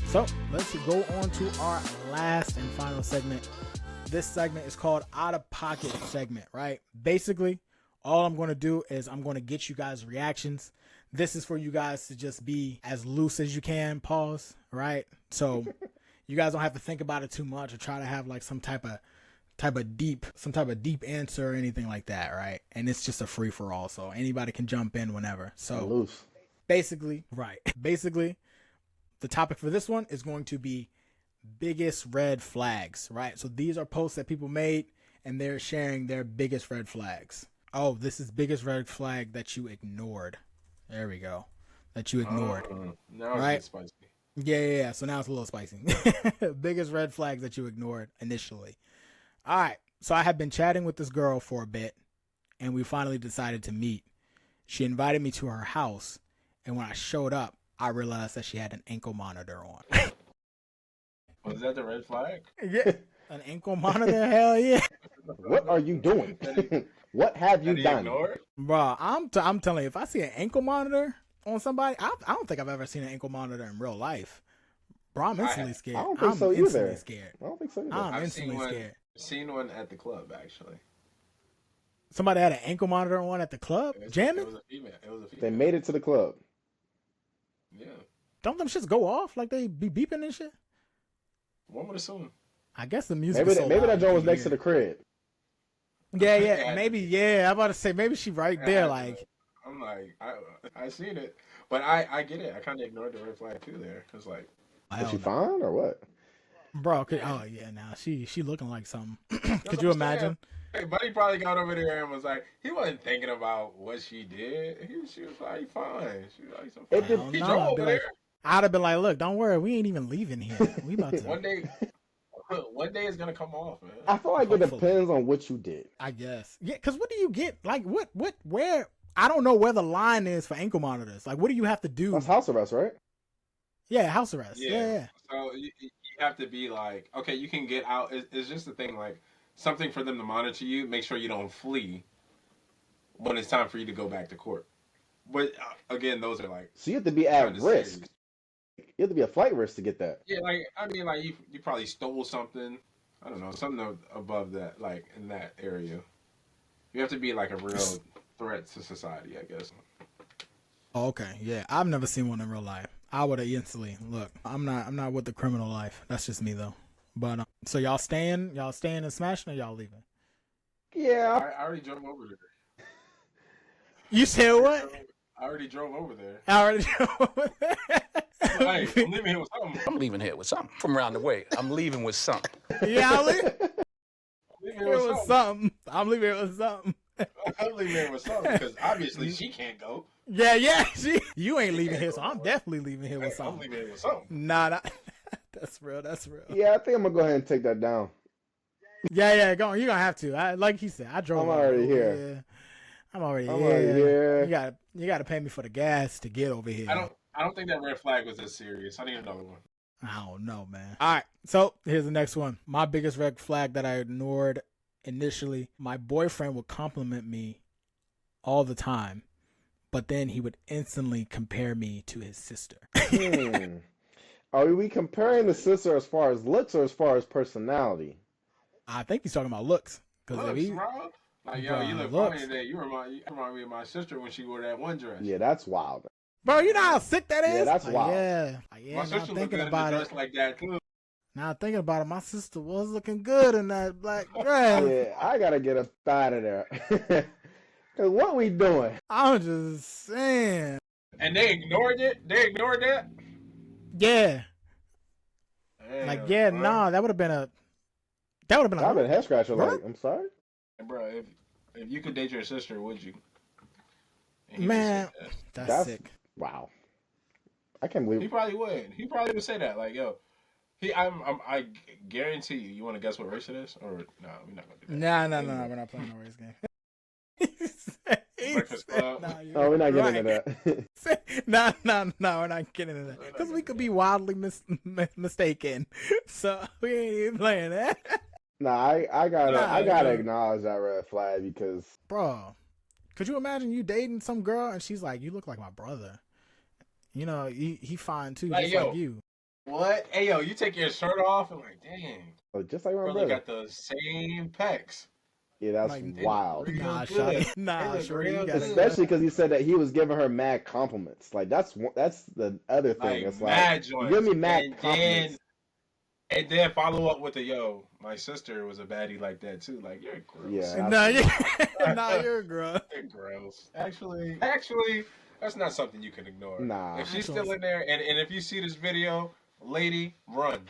So let's go on to our last and final segment. This segment is called Outta Pocket segment, right? Basically, all I'm going to do is I'm going to get you guys reactions. This is for you guys to just be as loose as you can, pause, right? So you guys don't have to think about it too much or try to have like some type of deep answer or anything like that, right? And it's just a free for all, so anybody can jump in whenever. So loose. Basically, the topic for this one is going to be biggest red flags, right? So these are posts that people made and they're sharing their biggest red flags. Oh, this is biggest red flag that you ignored. There we go. That you ignored. Now right? It's spicy. Yeah. So now it's a little spicy. Biggest red flags that you ignored initially. All right. So I have been chatting with this girl for a bit and we finally decided to meet. She invited me to her house. And when I showed up, I realized that she had an ankle monitor on. Was that the red flag? Yeah. An ankle monitor? Hell yeah. What are you doing? What have you done? Bro, I'm telling you, if I see an ankle monitor on somebody, I don't think I've ever seen an ankle monitor in real life. Bro, I'm instantly scared. I don't think so either. Scared. I don't think so either. I'm instantly scared. I've seen one at the club, actually. Somebody had an ankle monitor on at the club? Jamming? It was a female. They made it to the club. Yeah. Don't them shits go off like they be beeping and shit? One would assume. I guess the music. Maybe that joint was next to the crib. Yeah. Maybe. Yeah, I'm about to say maybe she right there. Like, I'm like, I seen it, but I get it. I kind of ignored the red flag too. There, cause like, was she fine or what? Bro, oh yeah, now she looking like something. Could you imagine? Hey, Buddy probably got over there and was like, he wasn't thinking about what she did. She was like, fine. She was like, fine. He drove over there. I'd have been like, look, don't worry, we ain't even leaving here. We about to. One day it's gonna come off, man. I feel like it depends on what you did. I guess. Yeah, because what do you get? Like, where? I don't know where the line is for ankle monitors. Like, what do you have to do? That's house arrest, right? Yeah, house arrest. Yeah. So you have to be like, okay, you can get out. It's just the thing, like, something for them to monitor you. Make sure you don't flee when it's time for you to go back to court. But again, those are like. So you have to be at risk. You have to be a flight risk to get that. Yeah, like I mean, like you probably stole something. I don't know, something above that, like in that area. You have to be like a real threat to society, I guess. Oh, okay, yeah, I've never seen one in real life. I would have instantly look. I'm not with the criminal life. That's just me though. But so y'all staying and smashing, or y'all leaving? Yeah, I already drove over there. You said what? I already drove over there. Hey, I'm leaving here with something. I'm leaving here with something from around the way. I'm leaving with something. Yeah, I'm leaving here with something. I'm leaving here with something. I'm leaving here with something because obviously she can't go. Yeah. You ain't leaving here, so I'm definitely leaving here with something. I'm leaving here with something. Nah. That's real. Yeah, I think I'm gonna go ahead and take that down. Yeah, go on. You're gonna have to. Like he said, I drove. I'm already here. Yeah. I'm already here. You gotta pay me for the gas to get over here. I don't think that red flag was this serious. I need another one. I don't know, man. All right, so here's the next one. My biggest red flag that I ignored initially. My boyfriend would compliment me all the time, but then he would instantly compare me to his sister. Are we comparing the sister as far as looks or as far as personality? I think he's talking about looks. Looks, bro. Like, yo, you look funny today. You remind me of my sister when she wore that one dress. Yeah, that's wild. Bro, you know how sick that is? Yeah, that's wild. Yeah, my sister looked good in a dress like that, too. Now thinking about it, my sister was looking good in that black dress. Yeah, I gotta get up out of there. Cause what we doing? I'm just saying. And they ignored it? They ignored that? Yeah. Damn, nah, that would have been a head scratcher. Like, I'm sorry, bro. If you could date your sister, would you? Man, that's sick. Wow, I can't believe he probably would. He probably would say that. Like, yo, I guarantee you. You want to guess what race it is? Or no, we're not gonna do that. No, we're not playing no race game. Breakfast Club. No, we're not getting into that. No, we're not getting into that. Because we could be wildly mistaken. So we ain't even playing that. Nah, I gotta acknowledge that red flag because, bro, could you imagine you dating some girl and she's like, you look like my brother. You know, he fine too, like, just yo, like you. What? Hey, yo, you take your shirt off and like, dang, Oh, just like my brother brother. got the same pecs. Yeah, that's Like, wild. Real Nah, good. shorty. They Nah, look shorty. real You good. gotta. Especially because he said that he was giving her mad compliments. Like that's the other thing. Like It's mad like you give joints, me mad and compliments. then follow up with the yo. My sister was a baddie like that too. Like you're gross. Yeah. Nah, you're gross. You're gross. Actually, that's not something you can ignore. Nah. If she's Actually- still in there, and if you see this video, lady, run,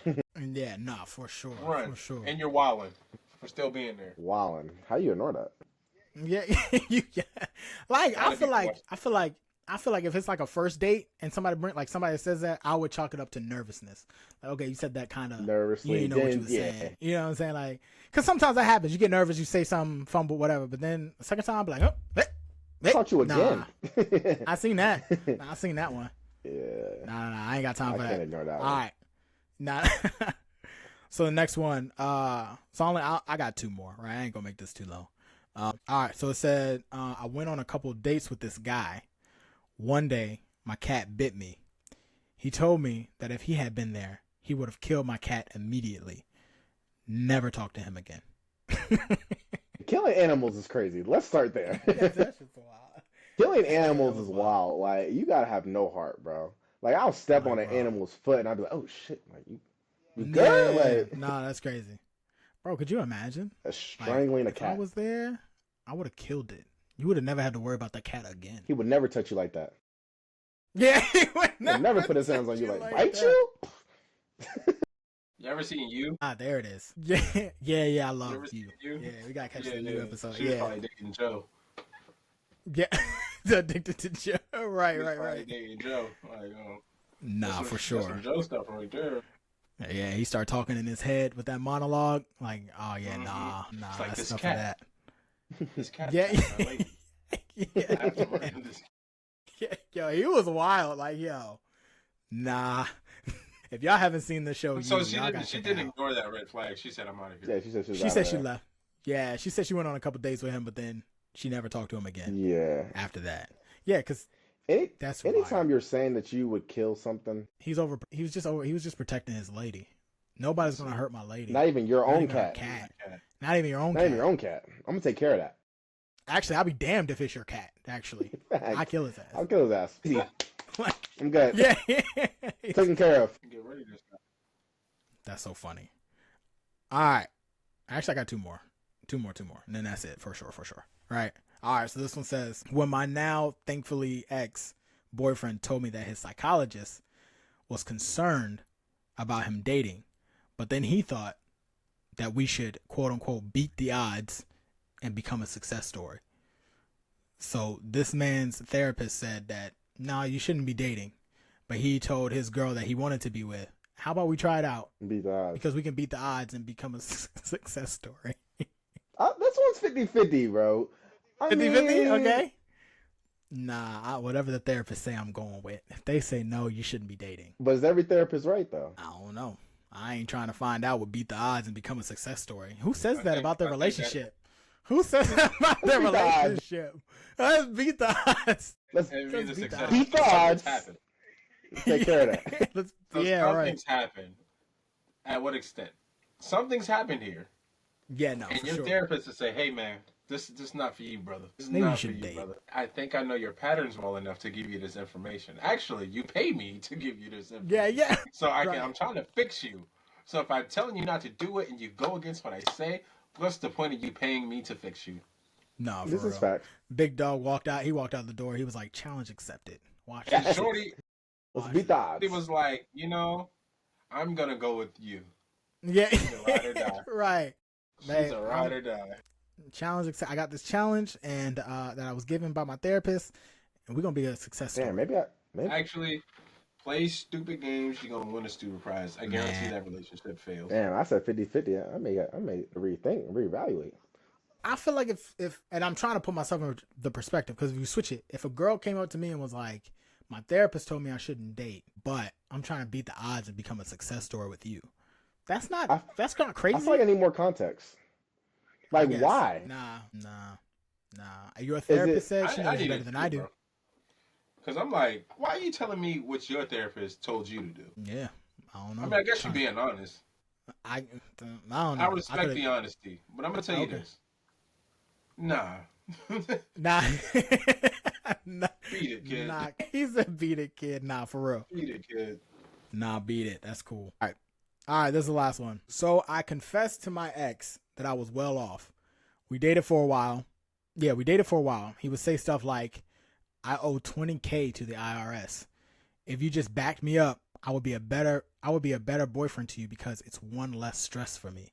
Yeah, nah, for sure, run, for sure. and you're wilding for still being there. Wowing. How you ignore that? Yeah, yeah. Like Gotta I feel be like watching. I feel like if it's like a first date and somebody says that, I would chalk it up to nervousness. Like, okay, you said that kind of Nervously. You didn't know what you were saying. You know what I'm saying? Like, because sometimes that happens. You get nervous, you say something, fumble, whatever. But then the second time, I'll be like, oh, I caught you again. Nah, I seen that. Nah, I seen that one. Yeah. Nah, I ain't got time I for can't that. ignore that All one. right. Nah. So the next one, I got two more, right? I ain't gonna make this too long. All right. So it said, I went on a couple of dates with this guy. One day, my cat bit me. He told me that if he had been there, he would have killed my cat immediately. Never talk to him again. Killing animals is crazy. Let's start there. Killing animals is wild. Like you gotta have no heart, bro. Like I'll step on an animal's foot and I'll be like, oh shit, like you good? Like nah, that's crazy, bro. Could you imagine strangling a if cat? I was there, I would have killed it. You would have never had to worry about the cat again. He would never touch you like that. Yeah, he would He'll never put his hands on you like bite that. you. You ever seen you? Ah, there it is. Yeah. I love ever you. seen You? Yeah, we gotta catch the new episode. She was probably dating Joe. Yeah, the addicted to Joe. Right. Dating Joe. Like, Nah, for That's sure. some Joe stuff right there. Yeah, he started talking in his head with that monologue. Like, oh yeah, nah, It's like that's this enough cat. of that. This cat. Yeah. My lady. I have to murder this Yo, he was wild. Like, yo, nah. If y'all haven't seen the show, So y'all she gotta didn't. She check it didn't out. ignore that red flag. She said, "I'm out of here." Yeah, she said she was She out said of she there. left. Yeah, she said she went on a couple dates with him, but then she never talked to him again Yeah. after that. Yeah, because that's anytime wild. you're saying that you would kill something, He was just protecting his lady. Nobody's gonna hurt my lady. not even your Not own even her cat. cat. Not even your own Not cat. even your own cat. I'm gonna take care of that. Actually, I'll be damned if it's your cat. Actually, I kill his I'll ass. kill his ass. Like, I'm good. yeah, Taken care of. Get ready to stop. that's so funny. All right, actually, I got two more, and then that's it for sure. Right. All right. So this one says, when my now thankfully ex-boyfriend told me that his psychologist was concerned about him dating, but then he thought that we should quote unquote beat the odds and become a success story. So this man's therapist said that no, you shouldn't be dating, but he told his girl that he wanted to be with, how about we try it out? Beat the odds. Because we can beat the odds and become a success story. This one's 50-50, bro. 50-50? Okay. Nah, whatever the therapist say, I'm going with. If they say no, you shouldn't be dating. But is every therapist right, though? I don't know. I ain't trying to find out what beat the odds and become a success story. Who says I that think- about their I think relationship? Who says that about their beat the odds. relationship? Let's beat the odds. Let's It means Let's a beat the success. Beat the Something's odds. happened. take care of that. Let's, So yeah, right. something's happened. At what extent? Something's happened here. Yeah, no, And for your sure. therapist will say, "Hey, man, this is not for you, brother. This is Maybe you not for should you, date." brother. I think I know your patterns well enough to give you this information. Actually, you pay me to give you this information. Yeah. So Right. I'm trying to fix you. So if I'm telling you not to do it and you go against what I say, what's the point of you paying me to fix you?" No, for This real. is fact. Big Dog walked out. He walked out the door. He was like, "Challenge accepted." Watch And this. Shorty, Let's beat the odds. he was like, I'm gonna go with you. Yeah, She's a ride or die. right. She's Man, a ride or die. Challenge. I got this challenge, and that I was given by my therapist, and we're gonna be a success story. Damn, maybe. Actually, play stupid games. You're gonna win a stupid prize. I guarantee Man. that relationship fails. Damn, I said 50-50. I may rethink, reevaluate. I feel like if and I'm trying to put myself in the perspective, because if you switch it, if a girl came up to me and was like, my therapist told me I shouldn't date, but I'm trying to beat the odds and become a success story with you. That's kind of crazy. I feel like I need more context. Like, guess. why? Nah. Your therapist said she knows need better it than too, I do. bro. Because I'm like, why are you telling me what your therapist told you to do? Yeah. I don't know. I mean, I guess you're being honest. I don't know. I respect the honesty, but I'm gonna tell you this. Nah. Nah. Nah. Beat it, kid. Nah. He said beat it, kid. Nah, for real. Beat it, kid. Nah, beat it. That's cool. All right, this is the last one. So I confessed to my ex that I was well off. We dated for a while. Yeah, we dated for a while. He would say stuff like, I owe $20K to the IRS. If you just backed me up, I would be a better boyfriend to you because it's one less stress for me.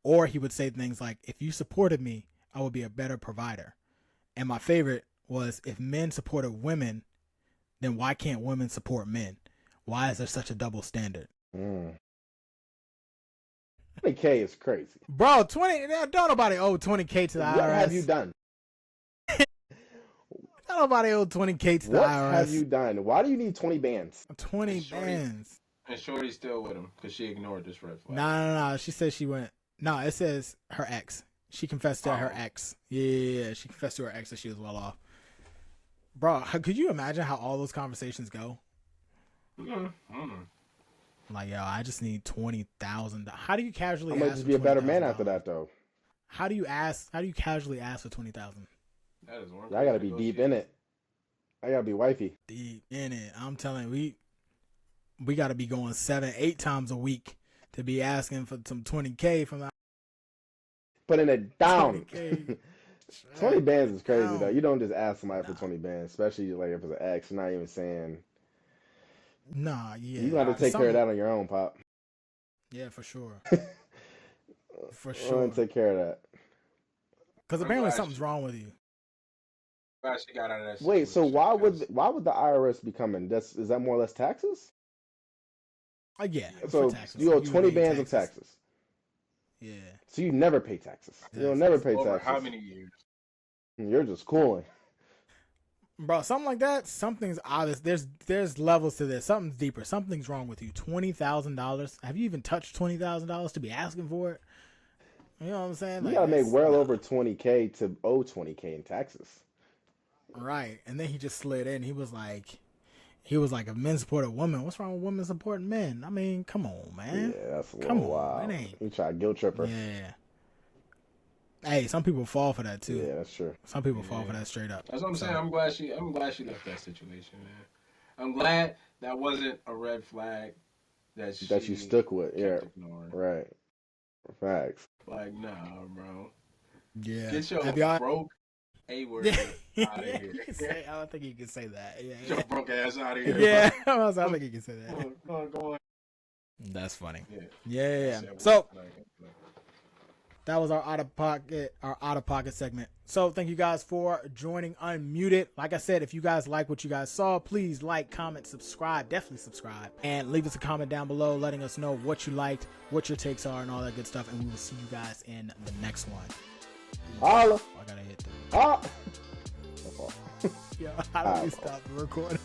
Or he would say things like, if you supported me, I would be a better provider. And my favorite was, if men supported women, then why can't women support men? Why is there such a double standard? 20K is crazy. Bro, don't nobody owe 20K to the IRS. What have you done? Don't nobody owe 20K to the What IRS. have you done? Why do you need 20 bands? 20 bands. And Shorty's still with him because she ignored this red flag. No. She said she went. No, it says her ex. She confessed to her ex. Yeah, she confessed to her ex that she was well off. Bro, could you imagine how all those conversations go? Like, yo, I just need $20,000. How do you casually I'm gonna ask just for be a better $20,000? man after that, though. How do you casually ask for $20,000? That is one. I gotta be deep in it. I gotta be wifey. Deep in it. I'm telling you, we gotta be going 7-8 times a week to be asking for some 20K from the Putting it down. 20K. 20 bands is crazy, though. You don't just ask somebody for 20 bands, especially like if it's an ex. You're not even saying. Nah, yeah. You gotta take care of that on your own, Pop. Yeah, for sure. For I'm sure. gonna take care of that. Because apparently something's wrong with you. Glad she got out of that Wait, so situation, why would the IRS be coming? Is that more or less taxes? Yeah. So for taxes. you owe You 20 pay bands of taxes. Yeah. So you never pay taxes. You'll never pay over taxes. how many years? You're just cooling. Bro, something like that, something's obvious. There's levels to this. Something's deeper. Something's wrong with you. $20,000. Have you even touched $20,000 to be asking for it? You know what I'm saying? You Like, gotta make well over 20K to owe 20K in taxes. Right. And then he just slid in. He was like, if men support a woman, what's wrong with women supporting men? I mean, come on, man. Yeah, that's a little wild. It ain't. You try to guilt trip her. Yeah. Hey, some people fall for that too. Yeah, that's true. Some people fall for that straight up. That's what I'm saying. I'm glad she left that situation, man. I'm glad that wasn't a red flag that you stuck with. Yeah. Ignoring. Right. Facts. Like, nah, bro. Yeah. Get your broke A-word out of here. I don't think you can say that. Yeah. Get your broke ass out of here. Yeah. I think you can say that. Go on. That's funny. Yeah. So that was our out of pocket segment. So thank you guys for joining Unmuted. Like I said, if you guys like what you guys saw, please like, comment, subscribe. Definitely subscribe. And leave us a comment down below letting us know what you liked, what your takes are, and all that good stuff. And we will see you guys in the next one. Holla. I gotta hit Ah. Yeah, how do we stop the recording?